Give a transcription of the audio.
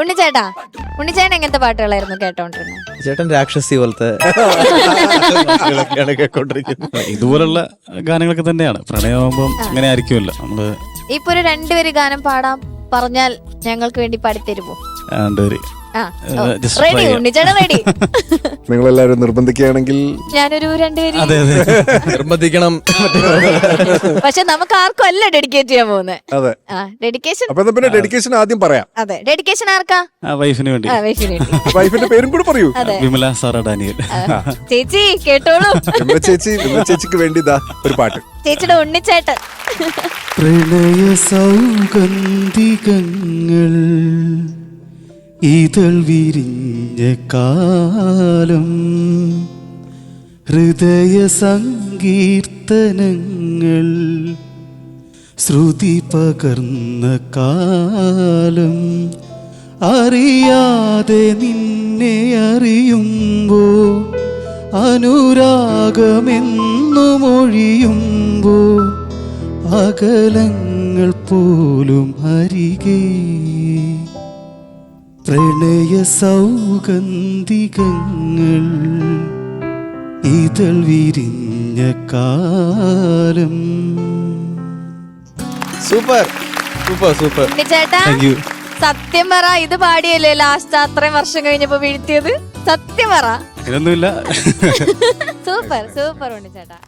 ഉണ്ണിച്ചേട്ടാ, ഉണ്ണിച്ചേട്ടൻ എങ്ങനത്തെ പാട്ടുകളായിരുന്നു കേട്ടോണ്ടിരുന്നത്? ചേട്ടൻ രാക്ഷസി പോലത്തെ കേട്ടോണ്ടിരിക്കുന്നത്. ഇതുപോലുള്ള ഗാനങ്ങളൊക്കെ തന്നെയാണ്. പ്രണയമാകുമ്പം അങ്ങനെ ആയിരിക്കുമല്ലോ നമ്മള്. ഇപ്പൊ ഒരു രണ്ടുപേര് ഗാനം പാടാൻ പറഞ്ഞാൽ ഞങ്ങൾക്ക് വേണ്ടി പാടിത്തരുമോ? രണ്ടുപേര് just റെഡി? try ചെയ്യാം. ഉണ്ണിച്ചേട്ടൻ റെഡി? നിങ്ങളെല്ലാരും നിർബന്ധിക്കുകയാണെങ്കിൽ ഞാനൊരു രണ്ടുപേര്. അതെ അതെ. നിർബന്ധിക്കണം. പക്ഷെ നമുക്ക് ആർക്കും അല്ല ഡെഡിക്കേറ്റ് ചെയ്യാൻ പോകുന്നത്. അതെ. ഡെഡിക്കേഷൻ. അപ്പൊ എന്നാ പിന്നെ ഡെഡിക്കേഷൻ ആദ്യം പറയാം. അതെ, ഡെഡിക്കേഷൻ ആർക്കാ? വൈഫിന് വേണ്ടി. വൈഫിന് വേണ്ടി. വൈഫിന്റെ പേരും കൂടി പറയൂ. അതെ. Vimala Sara Daniel. ചേച്ചി കേട്ടോളൂ. വിമല ചേച്ചിക്ക് വേണ്ടി ഇതാ ഒരു പാട്ട്. ചേച്ചിയുടെ ഉണ്ണിച്ചേട്ടൻ. പ്രണയ സൗഗന്ധികങ്ങൾ ഇതൾ വിരിഞ്ഞ കാലം, ഹൃദയ സങ്കീർത്തനങ്ങൾ ശ്രുതി പകർന്ന കാലം, അറിയാതെ നിന്നെ അറിയുമ്പോ അനുരാഗമെന്നു മൊഴിയുമ്പോ അകലങ്ങൾ പോലും അരികെ, പ്രണയ സൗഗന്ധികങ്ങൾ ഇതൾ വിരിഞ്ഞ കാലം. Super super super. ഉണ്ണിച്ചേട്ടാ, താങ്ക് യു. സത്യം പറ, ഇത് പാടിയല്ലേ ലാസ്റ്റ് അത്രയും വർഷം കഴിഞ്ഞപ്പോ വീഴ്ത്തിയത്? സത്യം പറ. ഇതൊന്നുമില്ല. Super super ഉണ്ണിച്ചേട്ടാ.